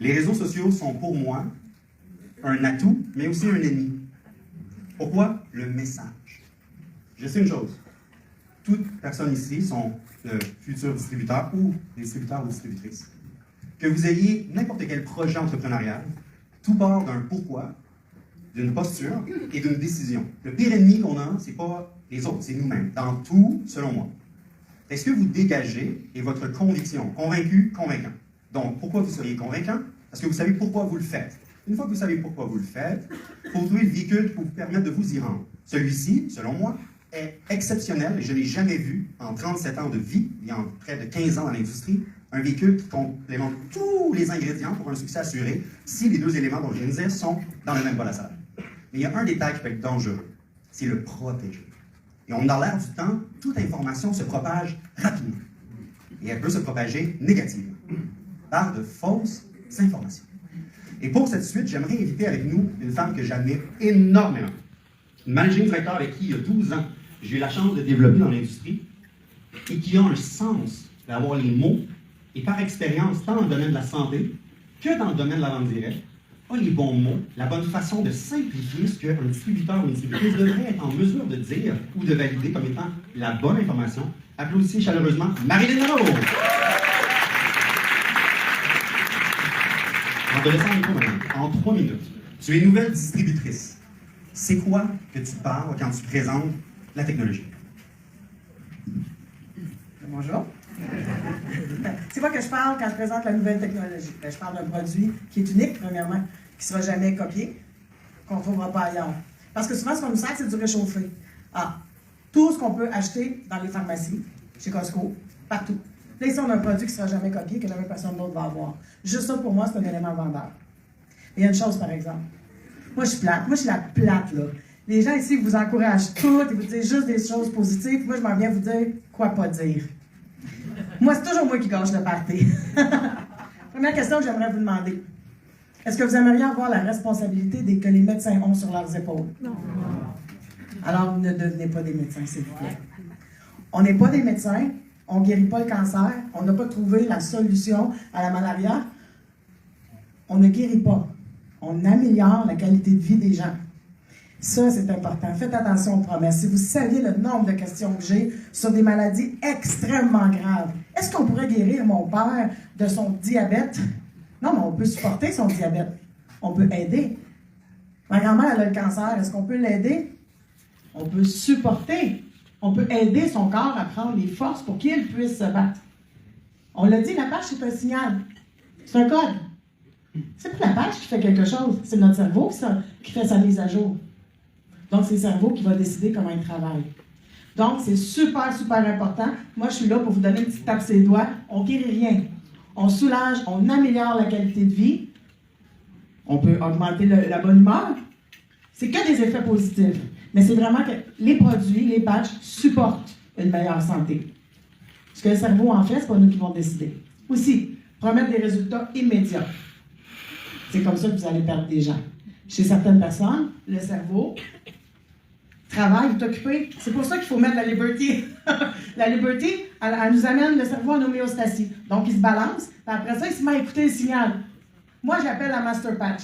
Les réseaux sociaux sont pour moi un atout, mais aussi un ennemi. Pourquoi? Le message. Je sais une chose. Toutes personnes ici sont de futurs distributeurs ou des distributeurs ou distributrices. Que vous ayez n'importe quel projet entrepreneurial, tout part d'un pourquoi, d'une posture et d'une décision. Le pire ennemi qu'on a, c'est pas les autres, c'est nous-mêmes. Dans tout, selon moi. Est-ce que vous dégagez et votre conviction, convaincu, convaincant? Donc, pourquoi vous seriez convaincant? Parce que vous savez pourquoi vous le faites. Une fois que vous savez pourquoi vous le faites, il faut trouver le véhicule pour vous permettre de vous y rendre. Celui-ci, selon moi, est exceptionnel et je n'ai jamais vu en 37 ans de vie, et en près de 15 ans dans l'industrie, un véhicule qui complémente tous les ingrédients pour un succès assuré si les deux éléments dont je viens de dire sont dans le même bol à sable. Mais il y a un détail qui peut être dangereux, c'est le protéger. Et on a l'air du temps, toute information se propage rapidement. Et elle peut se propager négativement, par de fausses informations. Et pour cette suite, j'aimerais inviter avec nous une femme que j'admire énormément. Une managing director avec qui, il y a 12 ans, j'ai eu la chance de développer dans l'industrie et qui a un sens d'avoir les mots et par expérience, tant dans le domaine de la santé que dans le domaine de la vente directe, a les bons mots, la bonne façon de simplifier ce qu'un distributeur ou une distributrice devrait être en mesure de dire ou de valider comme étant la bonne information. Applaudissez chaleureusement Marilyn Nadeau. En te laissant un micro maintenant, en 3 minutes, tu es nouvelle distributrice. C'est quoi que tu parles quand tu présentes la technologie? Bonjour. C'est quoi que je parle quand je présente la nouvelle technologie? Je parle d'un produit qui est unique, premièrement, qui ne sera jamais copié, qu'on ne trouvera pas ailleurs. Parce que souvent, ce qu'on nous sert, c'est du réchauffé. Ah, tout ce qu'on peut acheter dans les pharmacies, chez Costco, partout. Là, ici, on a un produit qui ne sera jamais copié, que jamais personne d'autre va avoir. Juste ça, pour moi, c'est un élément vendeur. Il y a une chose, par exemple. Moi, je suis plate. Moi, je suis la plate, là. Les gens ici vous encouragent tout, ils vous disent juste des choses positives. Moi, je m'en viens vous dire quoi pas dire. Moi, c'est toujours moi qui gâche le party. Première question que j'aimerais vous demander. Est-ce que vous aimeriez avoir la responsabilité que les médecins ont sur leurs épaules? Non. Alors, ne devenez pas des médecins, s'il vous plaît. On n'est pas des médecins, on ne guérit pas le cancer, on n'a pas trouvé la solution à la malaria. On ne guérit pas. On améliore la qualité de vie des gens. Ça, c'est important. Faites attention aux promesses. Si vous saviez le nombre de questions que j'ai sur des maladies extrêmement graves, est-ce qu'on pourrait guérir mon père de son diabète? Non, mais on peut supporter son diabète. On peut aider. Ma grand-mère, elle a le cancer. Est-ce qu'on peut l'aider? On peut supporter. On peut aider son corps à prendre les forces pour qu'il puisse se battre. On l'a dit, la page, c'est un signal. C'est un code. C'est pas la page qui fait quelque chose. C'est notre cerveau qui fait sa mise à jour. Donc, c'est le cerveau qui va décider comment il travaille. Donc, c'est super, super important. Moi, je suis là pour vous donner une petite tape sur les doigts. On ne guérit rien. On soulage, on améliore la qualité de vie. On peut augmenter la bonne humeur. C'est que des effets positifs. Mais c'est vraiment que les produits, les patchs supportent une meilleure santé. Ce que le cerveau en fait, c'est pas nous qui vont décider. Aussi, promettre des résultats immédiats. C'est comme ça que vous allez perdre des gens. Chez certaines personnes, le cerveau travaille, est occupé. C'est pour ça qu'il faut mettre la Liberty. La Liberty, elle nous amène le cerveau en homéostasie. Donc, il se balance, puis après ça, il se met à écouter le signal. Moi, j'appelle la Master Patch.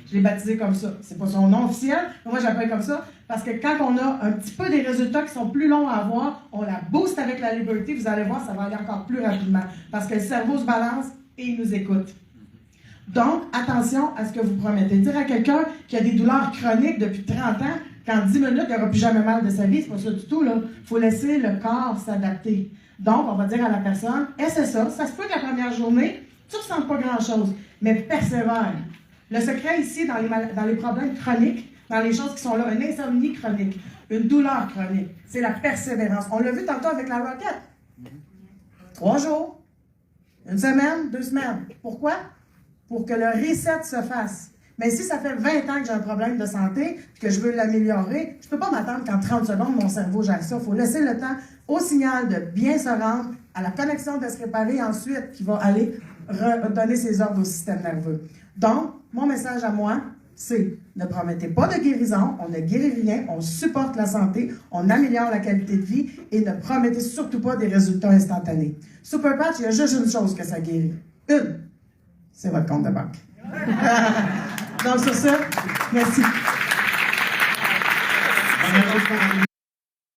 Je l'ai baptisé comme ça. C'est pas son nom officiel, mais moi, j'appelle comme ça parce que quand on a un petit peu des résultats qui sont plus longs à avoir, on la booste avec la Liberty. Vous allez voir, ça va aller encore plus rapidement parce que le cerveau se balance et il nous écoute. Donc, attention à ce que vous promettez. Dire à quelqu'un qui a des douleurs chroniques depuis 30 ans qu'en 10 minutes, il n'aura plus jamais mal de sa vie, c'est pas ça du tout, là. Il faut laisser le corps s'adapter. Donc, on va dire à la personne, essaie ça. Ça se peut que la première journée, tu ne ressens pas grand-chose, mais persévère. Le secret ici, dans les problèmes chroniques, dans les choses qui sont là, une insomnie chronique, une douleur chronique, c'est la persévérance. On l'a vu tantôt avec la Rocket. 3 jours, 1 semaine, 2 semaines. Pourquoi? Pour que le reset se fasse. Mais si ça fait 20 ans que j'ai un problème de santé et que je veux l'améliorer, je ne peux pas m'attendre qu'en 30 secondes, mon cerveau gère ça. Il faut laisser le temps au signal de bien se rendre, à la connexion de se réparer ensuite, qui va aller donner ses ordres au système nerveux. Donc, mon message à moi, c'est ne promettez pas de guérison, on ne guérit rien, on supporte la santé, on améliore la qualité de vie et ne promettez surtout pas des résultats instantanés. Super Patch, il y a juste une chose que ça guérit. Une. c'est votre compte de banque. Donc, sur ça, merci. Bonne annonce pour